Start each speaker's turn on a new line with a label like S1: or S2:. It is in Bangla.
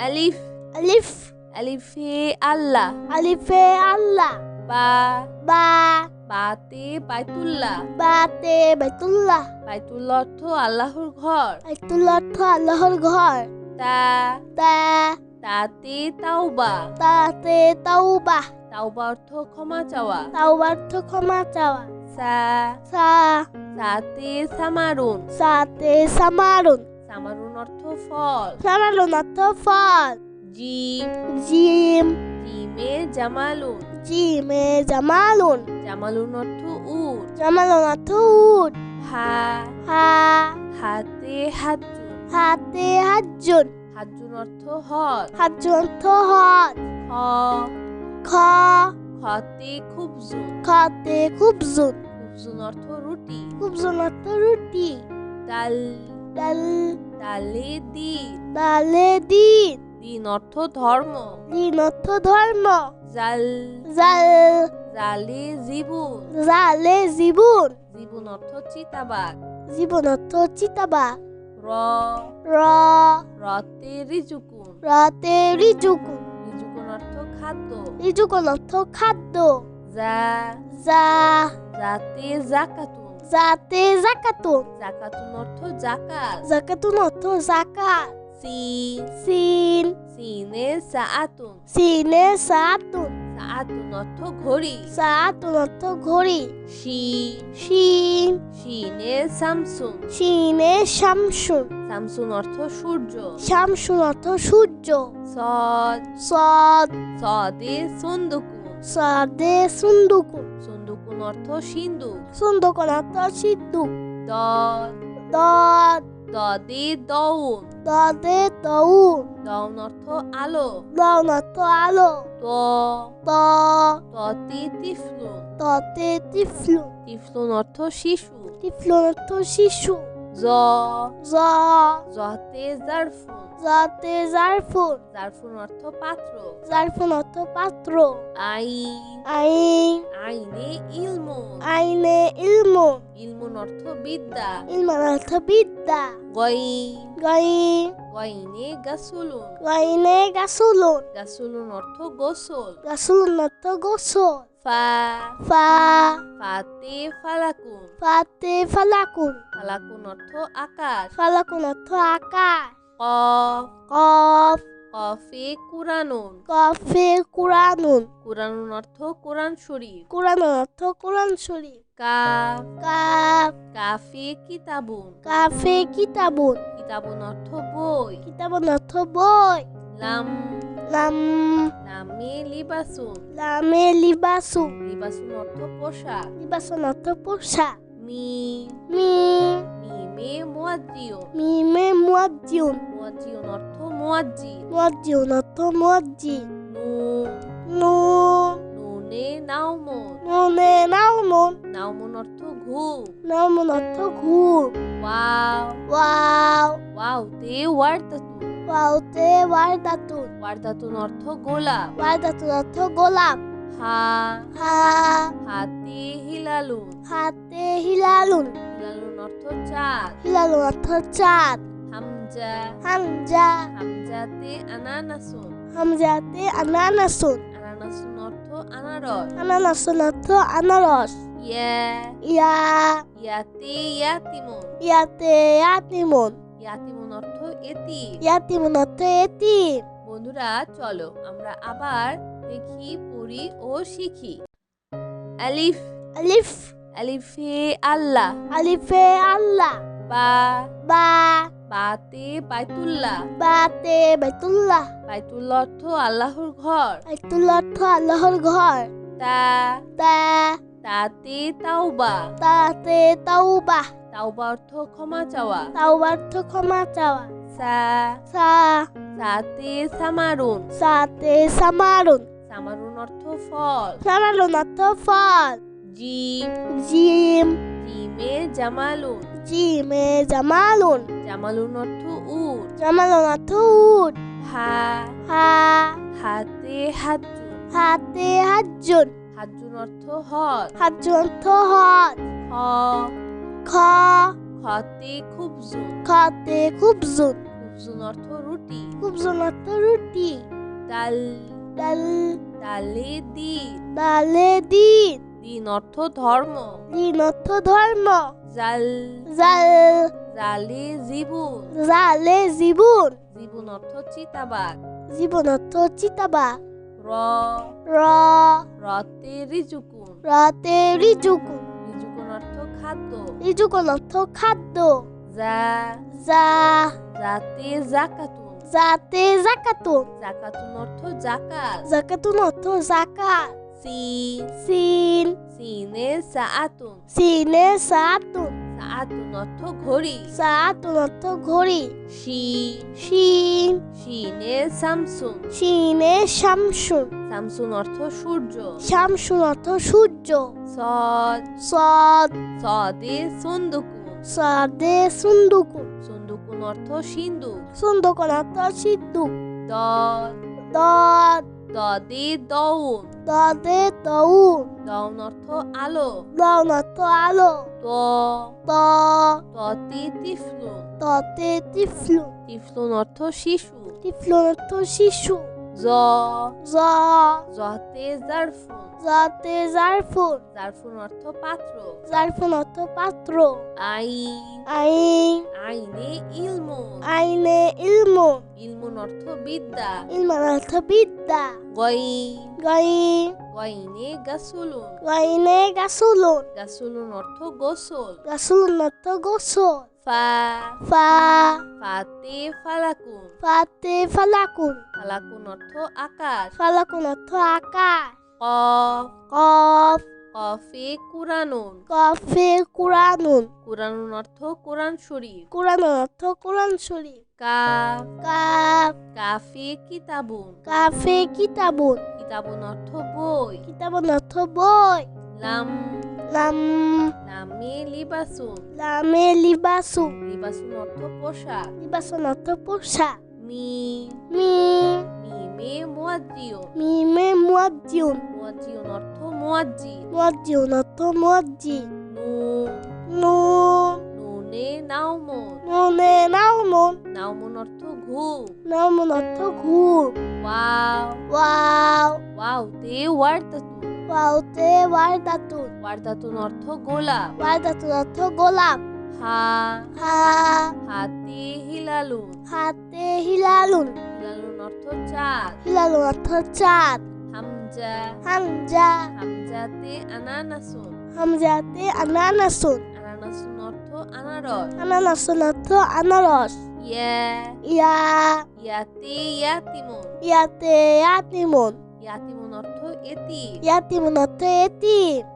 S1: আলিফ
S2: আলিফ
S1: আলিফে আল্লাহ
S2: আলিফে আল্লাহ
S1: বা
S2: বা
S1: বাতে বাইতুল্লাহ
S2: বাতে বাইতুল্লাহ
S1: বাইতুল্লাহ অর্থ আল্লাহর ঘর
S2: বাইতুল্লাহ অর্থ আল্লাহর ঘর
S1: তা
S2: তা
S1: তাতে তাওবা
S2: তাতে তাওবাহ
S1: তাওবা অর্থ ক্ষমা চাওয়া
S2: তাওবা অর্থ ক্ষমা চাওয়া
S1: সা
S2: সা
S1: সাতে সামারুন
S2: সাতে সামারুন
S1: সামারুন অর্থ ফল
S2: সামারুন অর্থ ফল
S1: জিম
S2: জিম
S1: জিমে জামালুন
S2: জিমে জামালুন
S1: জামালুন অর্থ উট
S2: জামালুন অর্থ উট
S1: হা
S2: হা
S1: হাতে হাজ্জুন
S2: হাতে হাজ্জুন
S1: হাজ্জুন অর্থ হজ
S2: হাজ্জুন অর্থ হজ
S1: খ
S2: খ
S1: খতে খুবজুন
S2: খতে খুবজুন
S1: খুবজুন অর্থ রুটি
S2: খুবজুন অর্থ রুটি
S1: দাল
S2: ডাল
S1: দালে দিন
S2: ডালে দিন
S1: দিন অর্থ ধর্ম
S2: দিন অর্থ ধর্ম
S1: জাল
S2: জাল
S1: জালে জীবন
S2: জালে জীবন
S1: জীবন অর্থ চিতাবাঘ
S2: জীবন অর্থ চিতাবাঘ
S1: র
S2: র
S1: রতে রিজুকুন
S2: রাতে রিজুকুন
S1: রিজুকুন অর্থ খাদ্য
S2: রিজুকুন অর্থ খাদ্য
S1: যা
S2: যা
S1: যাতে জাকাতুন
S2: যাতে জাকাতুন
S1: জাকাতুন অর্থ জাকাত
S2: জাকাতুন অর্থ জাকাত
S1: সিন
S2: সিন
S1: সিনে সাআতুন
S2: সিনে সাতুন
S1: সাআতুন অর্থ ঘড়ি
S2: সাতুন অর্থ ঘড়ি
S1: শিন
S2: শিন
S1: শিনে শামসুন
S2: শিনে শামসুন
S1: শামসুন অর্থ সূর্য
S2: শামসুন অর্থ সূর্য
S1: সদ
S2: সদ
S1: সদে সুন্দুকুন
S2: সাদে সুন্দুকুন
S1: সুন্দুকুন অর্থ সিন্ধু
S2: সুন্দুকুন অর্থ সিদ্ধু
S1: দদ
S2: দদ
S1: দদে দউন
S2: দদে তউন
S1: দউন অর্থ আলো
S2: দাউন অর্থ আলো
S1: ত
S2: ত
S1: ততে তিফলুন
S2: ততে তিফলুন
S1: তিফলুন অর্থ শিশু
S2: তিফলুন অর্থ শিশু
S1: জ
S2: জ
S1: জতে জারফুন
S2: জাতে জারফুন
S1: জারফুন অর্থ পাত্র
S2: জারফুন অর্থ পাত্র
S1: আইন
S2: আইন
S1: আইনে ইলমুন
S2: আইনে ইলমুন
S1: ইলমুন অর্থ বিদ্যা
S2: ইলমান অর্থ বিদ্যা
S1: গইন
S2: গাইন
S1: গইনে গাসুলুন
S2: গাইনে গাসুলুন
S1: গাসুলুন অর্থ গোসল
S2: গাসুলুন অর্থ গোসল
S1: ফা
S2: ফা
S1: ফাতে ফালাকুন
S2: ফাতে ফালাকুন
S1: ফালাকুন অর্থ আকাশ
S2: ফালাকুন অর্থ আকাশ
S1: কফ
S2: কফ
S1: কফে কুরানুন
S2: কফে কুরানুন
S1: কুরানুন অর্থ কোরআন শরীফ
S2: কুরানুন অর্থ কোরআন শরীফ
S1: কাফ
S2: কাফ
S1: কাফে কিতাবুন
S2: কাফে কিতাবুন
S1: কিতাবুন অর্থ বই
S2: কিতাবুন অর্থ বই
S1: লাম
S2: লাম
S1: লামে লিবাসুন
S2: লামে লিবাসু
S1: লিবাসুন অর্থ পোশাক
S2: লিবাসুন অর্থ পোশাক
S1: মিম
S2: মি
S1: মিমে মুয়াজ্জিউন
S2: মিমে মুয়াজ্জিউন
S1: মুয়াজ্জিউন অর্থ মুয়াজ্জিন
S2: মুয়াজ্জিউন অর্থ মুয়াজ্জিন
S1: নুন
S2: নুন
S1: নুনে নাওমুন
S2: নুনে নাউমুন
S1: নাওমুন অর্থ ঘুম
S2: নাউমুন অর্থ ঘুম
S1: ওয়াও
S2: ওয়াও
S1: ওয়াওতে ওয়ারদাতুন
S2: ওয়াওতে ওয়ারদাতুন
S1: ওয়ারদাতুন অর্থ গোলাপ
S2: ওয়ারদাতুন অর্থ গোলাপ
S1: হা
S2: হা
S1: হাতে হিলালুন
S2: হাতে হিলালুন
S1: হিলালুন অর্থ চাঁদ
S2: হিলালুন অর্থ চাঁদ
S1: হামজা
S2: হামজা
S1: হামজাতে আনানাসুন
S2: হামজাতে আনানাসুন
S1: আনানাসুন অর্থ আনারস
S2: আনানাসুন অর্থ আনারস
S1: ইয়া
S2: ইয়া
S1: ইয়াতে ইয়াতিমুন
S2: ইয়াতে ইয়াতিমুন
S1: ইয়াতিমুন অর্থ এতিম
S2: ইয়াতিমুন অর্থ এতিম
S1: বন্ধুরা চলো আমরা আবার দেখি পড়ি ও শিখি আলিফ
S2: আলিফ
S1: আলিফে আল্লাহ
S2: আলিফে আল্লাহ
S1: বা
S2: বা
S1: বাতে বাইতুল্লাহ
S2: বাতে বাইতুল্লাহ
S1: বাইতুল্লাহ অর্থ আল্লাহর ঘর
S2: বাইতুল্লাহ অর্থ আল্লাহর ঘর
S1: তা
S2: তা
S1: তাতে তাওবা
S2: তাতে তাওবাহ
S1: তাওবা অর্থ ক্ষমা চাওয়া
S2: তাওবা অর্থ ক্ষমা চাওয়া
S1: সা
S2: সা
S1: সাতে সামারুন
S2: সাতে সামারুন
S1: সামারুন অর্থ ফল
S2: সামারুন অর্থ ফল
S1: জিম
S2: জিম
S1: জিমে জামালুন
S2: জিমে জামালুন
S1: জামালুন অর্থ উট
S2: জামালুন অর্থ উট
S1: হা
S2: হা
S1: হাতে হাজ্জুন
S2: হাতে হাজ্জুন
S1: হাজ্জুন অর্থ হজ
S2: হাজ্জুন অর্থ হজ
S1: খ
S2: খ
S1: খতে খুবজুন
S2: খতে খুবজুন
S1: খুবজুন অর্থ রুটি
S2: খুবজন অর্থ রুটি।
S1: দাল
S2: ডাল
S1: দালে দিন
S2: ডালে দিন।
S1: দিন অর্থ ধর্ম।
S2: দিন অর্থ ধর্ম।
S1: জাল
S2: জাল
S1: জালে জীবন
S2: জালে জীবন।
S1: জীবন অর্থ চিতাবাঘ।
S2: জীবন অর্থ চিতাবাঘ।
S1: র
S2: র
S1: রতে রিজুকুন
S2: রাতে রিজুকুন।
S1: রিজুকুন অর্থ খাদ্য।
S2: রিজুকুন অর্থ খাদ্য।
S1: যা
S2: যা
S1: যাতে জাকাতুন
S2: যাতে জাকাতুন।
S1: জাকাতুন অর্থ জাকাত।
S2: জাকাতুন অর্থ জাকাত।
S1: সিন
S2: সিন
S1: সিনে সাআতুন
S2: সিনে সাতুন।
S1: সাআতুন অর্থ ঘড়ি।
S2: সাতুন অর্থ ঘড়ি।
S1: শিন
S2: শিন
S1: শিনে শামসুন
S2: শিনে শামসুন।
S1: শামসুন অর্থ সূর্য।
S2: শামসুন অর্থ সূর্য।
S1: সদ
S2: সদ
S1: সদে সুন্দুকুন
S2: সাদে সুন্দুকুন।
S1: সুন্দুকুন অর্থ সিন্ধু।
S2: সুন্দুকুন অর্থ সিদ্ধু।
S1: দদ
S2: দদ
S1: দদে দউন
S2: দদে দউন।
S1: দউন অর্থ আলো।
S2: দাউন অর্থ আলো।
S1: ত
S2: ত
S1: ততে তিফলুন
S2: ততে তিফলুন।
S1: তিফলুন অর্থ শিশু।
S2: তিফলুন অর্থ শিশু।
S1: জ
S2: জ
S1: জতে জারফুন
S2: যাতে জারফুন।
S1: জারফুন অর্থ পাত্র।
S2: জারফুন অর্থ পাত্র।
S1: আইন
S2: আইন
S1: আইনে ইলমুন
S2: আইনে ইলমুন।
S1: ইলমুন অর্থ বিদ্যা।
S2: ইলমান অর্থ বিদ্যা।
S1: গইন
S2: গাইন
S1: গইনে গাসুলুন
S2: গাইনে গাসুলুন।
S1: গাসুলুন অর্থ গোসল।
S2: গাসুলুন অর্থ গোসল।
S1: ফা
S2: ফা
S1: ফাতে ফালাকুন
S2: ফাতে ফালাকুন।
S1: ফালাকুন অর্থ আকাশ।
S2: ফালাকুন অর্থ আকাশ।
S1: কফ
S2: কফ
S1: কফে কুরানুন
S2: কফে কুরানুন।
S1: কুরানুন অর্থ কোরআন শরীফ।
S2: কুরানুন অর্থ কুরআন শরীফ।
S1: কাফ
S2: কাফ
S1: কাফে কিতাবুন
S2: কাফে কিতাবুন।
S1: কিতাবুন অর্থ বই।
S2: কিতাবুন অর্থ বই।
S1: লাম
S2: লাম
S1: লামে লিবাসুন
S2: লামে লিবাসু।
S1: লিবাসুন অর্থ পোশাক।
S2: লিবাসুন অর্থ পোশাক।
S1: মিম
S2: মিম
S1: মিমে মুয়াজ্জিউন
S2: মিমে মুয়াজ্জিউন।
S1: মুয়াজ্জিউন অর্থ মুয়াজ্জিন।
S2: মুয়াজ্জিউন অর্থ মুয়াজ্জিন।
S1: নুন
S2: নুন
S1: নুনে নাউমুন
S2: নুনে নাউমুন।
S1: নাউমুন অর্থ ঘুম।
S2: নাউমুন অর্থ ঘুম।
S1: Wow
S2: wow
S1: ওয়াওতে ওয়ারদাতুন
S2: ওয়াওতে ওয়ারদাতুন।
S1: ওয়ারদাতুন অর্থ গোলাপ।
S2: ওয়ারদাতুন অর্থ গোলাপ।
S1: হা
S2: হা
S1: হাতে হিলালুন
S2: হাতে হিলালুন।
S1: হিলালুন অর্থ চাঁদ।
S2: হিলালুন অর্থ চাঁদ।
S1: হামজা
S2: হামজা
S1: হামজাতে আনানাসুন
S2: হামজাতে আনানাসুন।
S1: আনানাসুন অর্থ আনারস।
S2: আনানাসুন অর্থ আনারস।
S1: ইয়া
S2: ইয়া
S1: ইয়াতে ইয়াতিমুন
S2: ইয়াতে ইয়াতিমুন।
S1: ইয়াতিমুন অর্থ এতিম।
S2: ইয়াতিমুন অর্থ এতিম।